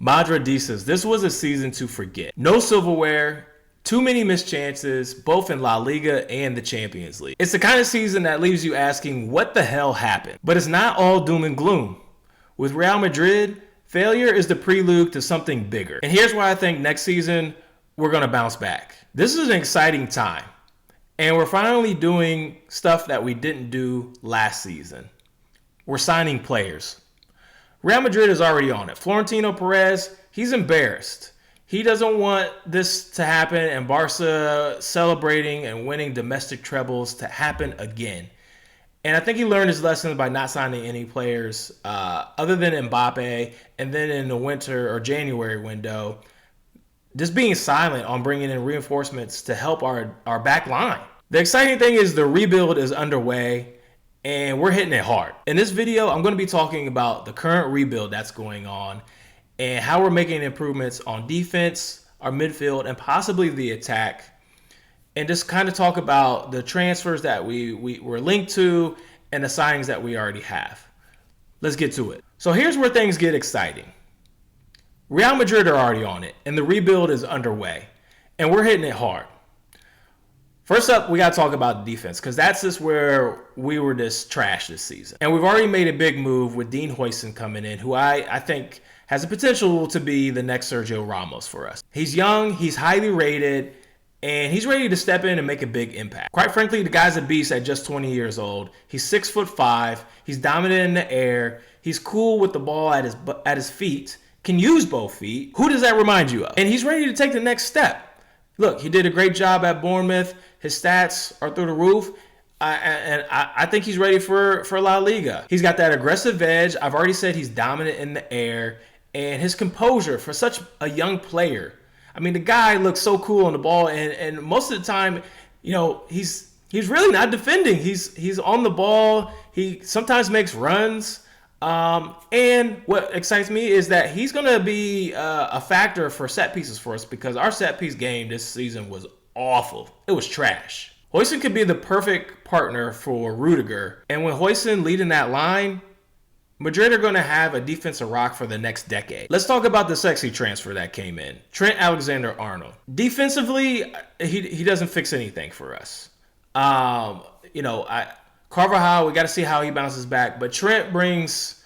Madridistas, this was a season to forget. No silverware, too many missed chances, both in La Liga and the Champions League. It's the kind of season that leaves you asking, what the hell happened? But it's not all doom and gloom. With Real Madrid, failure is the prelude to something bigger. And here's why I think next season, we're going to bounce back. This is an exciting time. And we're finally doing stuff that we didn't do last season. We're signing players. Real Madrid is already on it. Florentino Perez, he's embarrassed. He doesn't want this to happen and Barca celebrating and winning domestic trebles to happen again. And I think he learned his lesson by not signing any players other than Mbappe, and then in the winter or January window, just being silent on bringing in reinforcements to help our back line. The exciting thing is the rebuild is underway, and we're hitting it hard. In this video, I'm going to be talking about the current rebuild that's going on and how we're making improvements on defense, our midfield, and possibly the attack. And just kind of talk about the transfers that we're linked to and the signings that we already have. Let's get to it. So here's where things get exciting. Real Madrid are already on it, and the rebuild is underway, and we're hitting it hard. First up, we got to talk about defense, because that's just where we were just trash this season. And we've already made a big move with Dean Huijsen coming in, who I think has the potential to be the next Sergio Ramos for us. He's young, he's highly rated, and he's ready to step in and make a big impact. Quite frankly, the guy's a beast at just 20 years old. He's 6'5", he's dominant in the air, he's cool with the ball at his feet, can use both feet. Who does that remind you of? And he's ready to take the next step. Look, he did a great job at Bournemouth. His stats are through the roof. I think he's ready for La Liga. He's got that aggressive edge. I've already said he's dominant in the air. And his composure for such a young player. I mean, the guy looks so cool on the ball. And most of the time, you know, he's really not defending. He's on the ball. He sometimes makes runs. And what excites me is that he's going to be a factor for set pieces for us, because our set piece game this season was awful. It was trash. Huijsen could be the perfect partner for Rudiger. And when Huijsen leading that line, Madrid are going to have a defensive rock for the next decade. Let's talk about the sexy transfer that came in. Trent Alexander-Arnold. Defensively, he doesn't fix anything for us. Carvajal, we got to see how he bounces back. But Trent brings,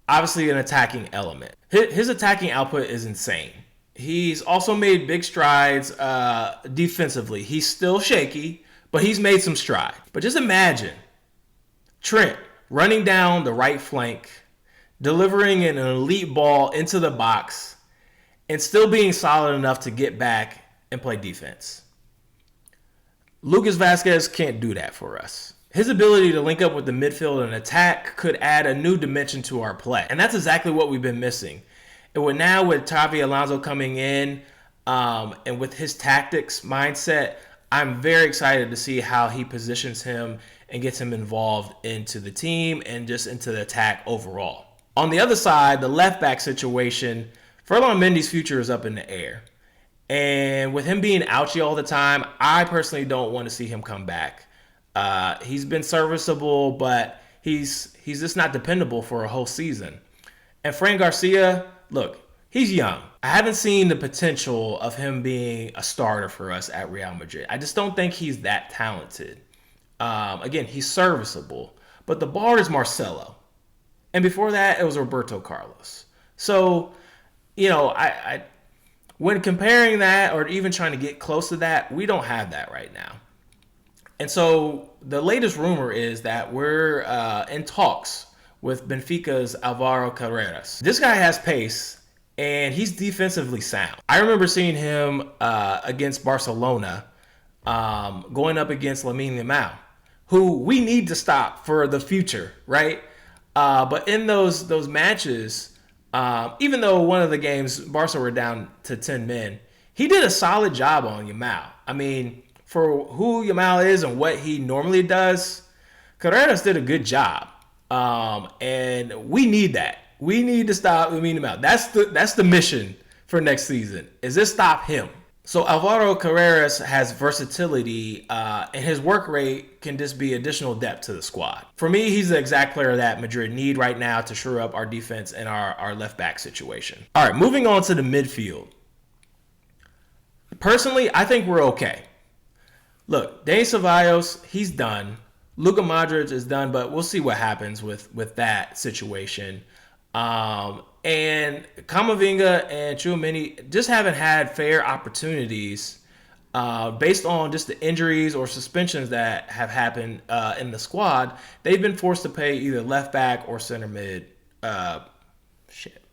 obviously, an attacking element. His attacking output is insane. He's also made big strides defensively. He's still shaky, but he's made some stride. But just imagine Trent running down the right flank, delivering an elite ball into the box, and still being solid enough to get back and play defense. Lucas Vazquez can't do that for us. His ability to link up with the midfield and attack could add a new dimension to our play. And that's exactly what we've been missing. And with Xavi Alonso coming in, and with his tactics mindset, I'm very excited to see how he positions him and gets him involved into the team and just into the attack overall. On the other side, the left back situation, Ferland Mendy's future is up in the air. And with him being ouchy all the time, I personally don't want to see him come back. He's been serviceable, but he's just not dependable for a whole season. And Fran Garcia, look, he's young. I haven't seen the potential of him being a starter for us at Real Madrid. I just don't think he's that talented. Again, he's serviceable, but the bar is Marcelo. And before that, it was Roberto Carlos. So, I when comparing that or even trying to get close to that, we don't have that right now. And so the latest rumor is that we're in talks with Benfica's Alvaro Carreras. This guy has pace, and he's defensively sound. I remember seeing him against Barcelona, going up against Lamine Yamal, who we need to stop for the future, right? But in those matches, even though one of the games Barca were down to 10 men, he did a solid job on Yamal. I mean, for who Yamal is and what he normally does, Carreras did a good job. And we need that. We need to stop Lamine Yamal. That's the mission for next season, is just stop him. So Alvaro Carreras has versatility, and his work rate can just be additional depth to the squad. For me, he's the exact player that Madrid need right now to shore up our defense and our left back situation. All right, moving on to the midfield. Personally, I think we're okay. Look, Dani Ceballos, he's done. Luka Modric is done, but we'll see what happens with that situation. And Camavinga and Tchouaméni just haven't had fair opportunities based on just the injuries or suspensions that have happened in the squad. They've been forced to play either left back or center mid. Shit.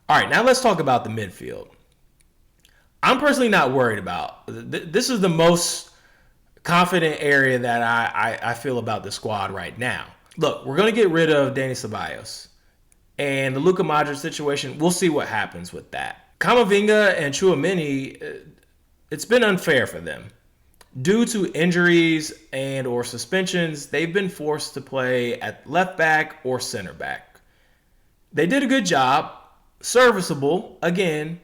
All right, now let's talk about the midfield. I'm personally not worried about. This is the most confident area that I feel about the squad right now. Look, we're going to get rid of Dani Ceballos. And the Luka Modric situation, we'll see what happens with that. Camavinga and Tchouaméni, it's been unfair for them. Due to injuries and or suspensions, they've been forced to play at left back or center back. They did a good job, serviceable, again,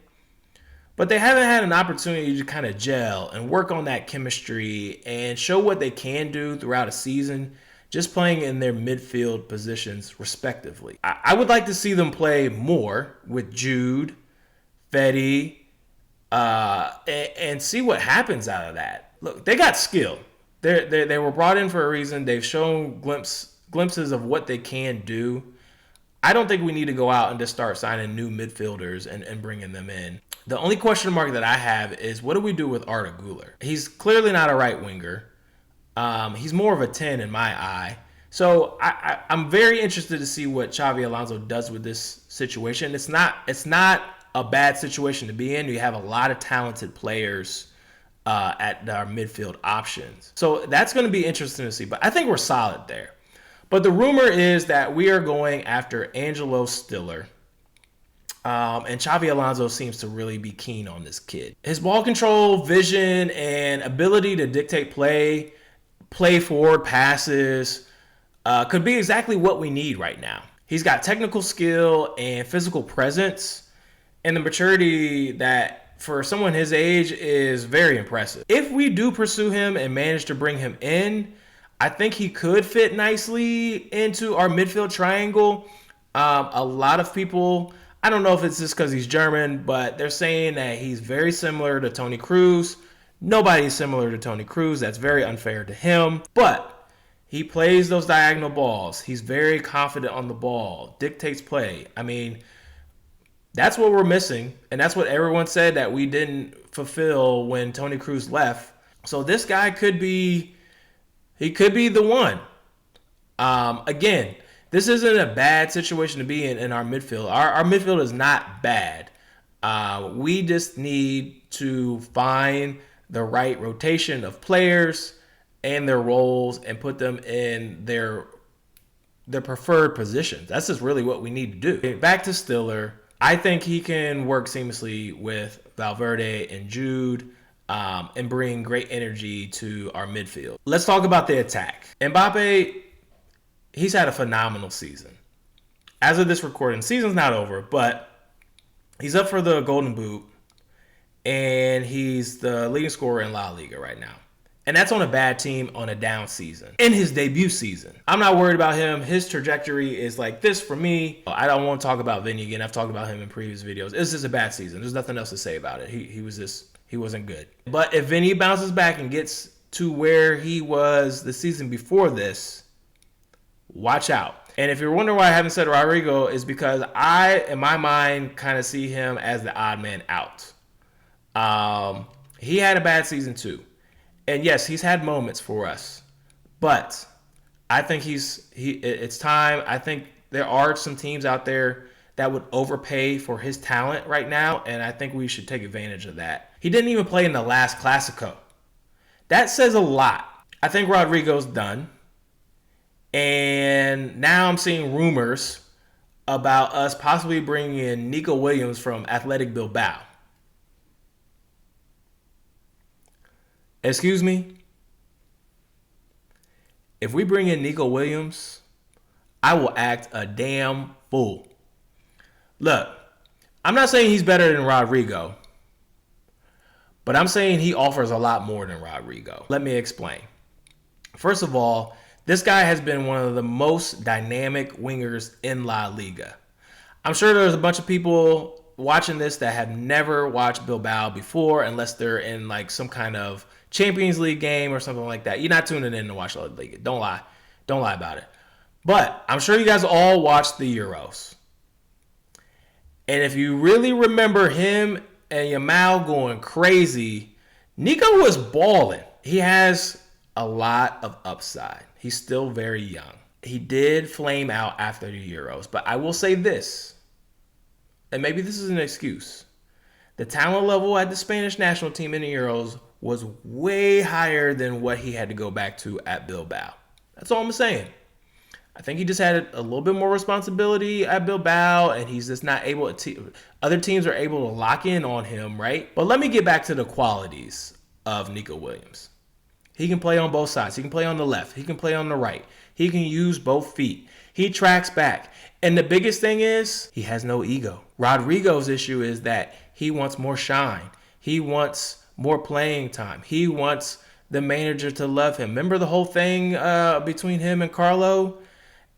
but they haven't had an opportunity to kind of gel and work on that chemistry and show what they can do throughout a season, just playing in their midfield positions respectively. I would like to see them play more with Jude, Fetty, and see what happens out of that. Look, they got skill. They were brought in for a reason. They've shown glimpses of what they can do. I don't think we need to go out and just start signing new midfielders and bringing them in. The only question mark that I have is, what do we do with Arda Güler? He's clearly not a right winger. He's more of a 10 in my eye. So I'm very interested to see what Xabi Alonso does with this situation. It's not a bad situation to be in. You have a lot of talented players at our midfield options. So that's going to be interesting to see. But I think we're solid there. But the rumor is that we are going after Angelo Stiller. And Xabi Alonso seems to really be keen on this kid. His ball control, vision, and ability to dictate play forward passes could be exactly what we need right now. He's got technical skill and physical presence, and the maturity that for someone his age is very impressive. If we do pursue him and manage to bring him in, I think he could fit nicely into our midfield triangle. A lot of people, I don't know if it's just because he's German, but they're saying that he's very similar to Toni Kroos. Nobody's similar to Toni Kroos. That's very unfair to him. But he plays those diagonal balls. He's very confident on the ball, dictates play. I mean, that's what we're missing. And that's what everyone said that we didn't fulfill when Toni Kroos left. So this guy could be the one. Again, this isn't a bad situation to be in our midfield. Our midfield is not bad. We just need to find the right rotation of players and their roles and put them in their preferred positions. That's just really what we need to do. Back to Stiller. I think he can work seamlessly with Valverde and Jude and bring great energy to our midfield. Let's talk about the attack. Mbappe, he's had a phenomenal season. As of this recording, season's not over, but he's up for the Golden Boot, and he's the leading scorer in La Liga right now. And that's on a bad team on a down season. In his debut season. I'm not worried about him. His trajectory is like this for me. I don't want to talk about Vinny again. I've talked about him in previous videos. It's just a bad season. There's nothing else to say about it. He wasn't good. But if Vinny bounces back and gets to where he was the season before this, watch out. And if you're wondering why I haven't said Rodrigo, is because I, in my mind, kind of see him as the odd man out. He had a bad season too. And yes, he's had moments for us. But I think it's time. I think there are some teams out there that would overpay for his talent right now, and I think we should take advantage of that. He didn't even play in the last Clasico. That says a lot. I think Rodrigo's done. And now I'm seeing rumors about us possibly bringing in Nico Williams from Athletic Bilbao. Excuse me? If we bring in Nico Williams, I will act a damn fool. Look, I'm not saying he's better than Rodrigo, but I'm saying he offers a lot more than Rodrigo. Let me explain. First of all, this guy has been one of the most dynamic wingers in La Liga. I'm sure there's a bunch of people watching this that have never watched Bilbao before, unless they're in like some kind of Champions League game or something like that. You're not tuning in to watch La Liga. Don't lie. Don't lie about it. But I'm sure you guys all watched the Euros. And if you really remember him and Yamal going crazy, Nico was balling. He has a lot of upside. He's still very young. He did flame out after the Euros, but I will say this, and maybe this is an excuse. The talent level at the Spanish national team in the Euros was way higher than what he had to go back to at Bilbao. That's all I'm saying. I think he just had a little bit more responsibility at Bilbao, and he's just not able to. Other teams are able to lock in on him, right? But let me get back to the qualities of Nico Williams. He can play on both sides. He can play on the left. He can play on the right. He can use both feet. He tracks back. And the biggest thing is he has no ego. Rodrigo's issue is that he wants more shine. He wants more playing time. He wants the manager to love him. Remember the whole thing between him and Carlo?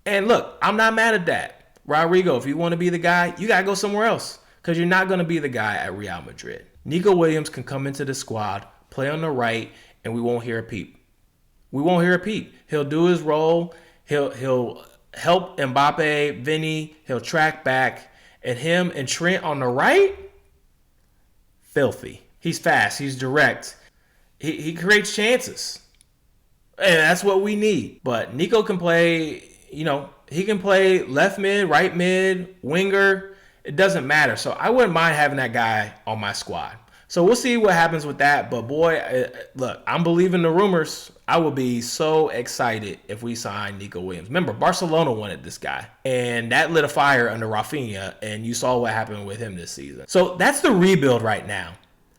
And look, I'm not mad at that. Rodrigo, if you want to be the guy, you got to go somewhere else because you're not going to be the guy at Real Madrid. Nico Williams can come into the squad, play on the right, and we won't hear a peep. We won't hear a peep. He'll do his role. He'll help Mbappe, Vinny. He'll track back. And him and Trent on the right, filthy. He's fast. He's direct. He creates chances. And that's what we need. But Nico can play, he can play left mid, right mid, winger. It doesn't matter. So I wouldn't mind having that guy on my squad. So we'll see what happens with that. But boy, look, I'm believing the rumors. I would be so excited if we sign Nico Williams. Remember, Barcelona wanted this guy. And that lit a fire under Rafinha. And you saw what happened with him this season. So that's the rebuild right now.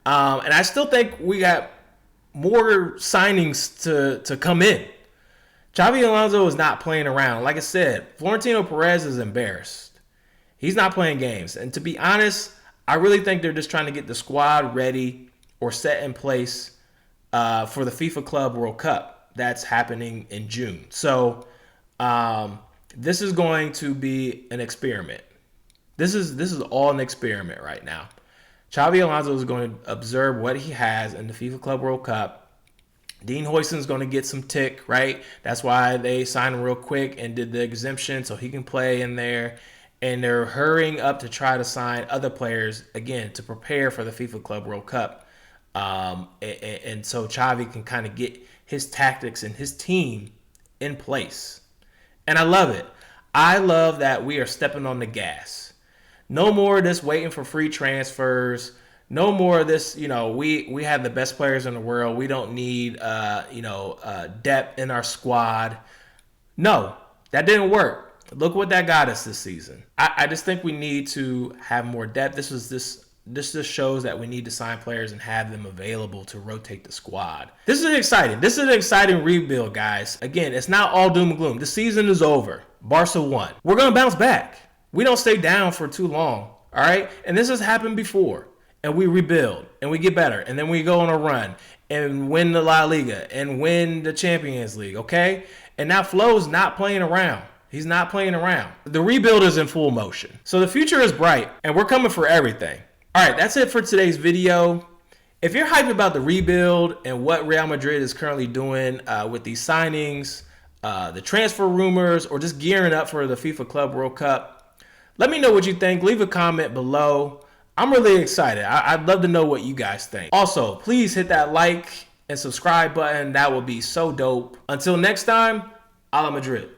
And I still think we got more signings to come in. Xabi Alonso is not playing around. Like I said, Florentino Perez is embarrassed. He's not playing games. And to be honest, I really think they're just trying to get the squad ready or set in place for the FIFA Club World Cup that's happening in June. So this is going to be an experiment. This is all an experiment right now. Xabi Alonso is going to observe what he has in the FIFA Club World Cup. Dean Huijsen is going to get some tick, right? That's why they signed him real quick and did the exemption so he can play in there. And they're hurrying up to try to sign other players, again, to prepare for the FIFA Club World Cup. And so Xavi can kind of get his tactics and his team in place. And I love it. I love that we are stepping on the gas. No more of this waiting for free transfers. No more of this, we have the best players in the world. We don't need, depth in our squad. No, that didn't work. Look what that got us this season. I just think we need to have more depth. This just shows that we need to sign players and have them available to rotate the squad. This is exciting. This is an exciting rebuild, guys. Again, it's not all doom and gloom. The season is over. Barca won. We're going to bounce back. We don't stay down for too long, all right? And this has happened before. And we rebuild, and we get better, and then we go on a run and win the La Liga and win the Champions League, okay? And now Flo's not playing around. He's not playing around. The rebuild is in full motion. So the future is bright, and we're coming for everything. All right, that's it for today's video. If you're hyped about the rebuild and what Real Madrid is currently doing with these signings, the transfer rumors, or just gearing up for the FIFA Club World Cup, let me know what you think. Leave a comment below. I'm really excited. I'd love to know what you guys think. Also, please hit that like and subscribe button. That would be so dope. Until next time, a la Madrid.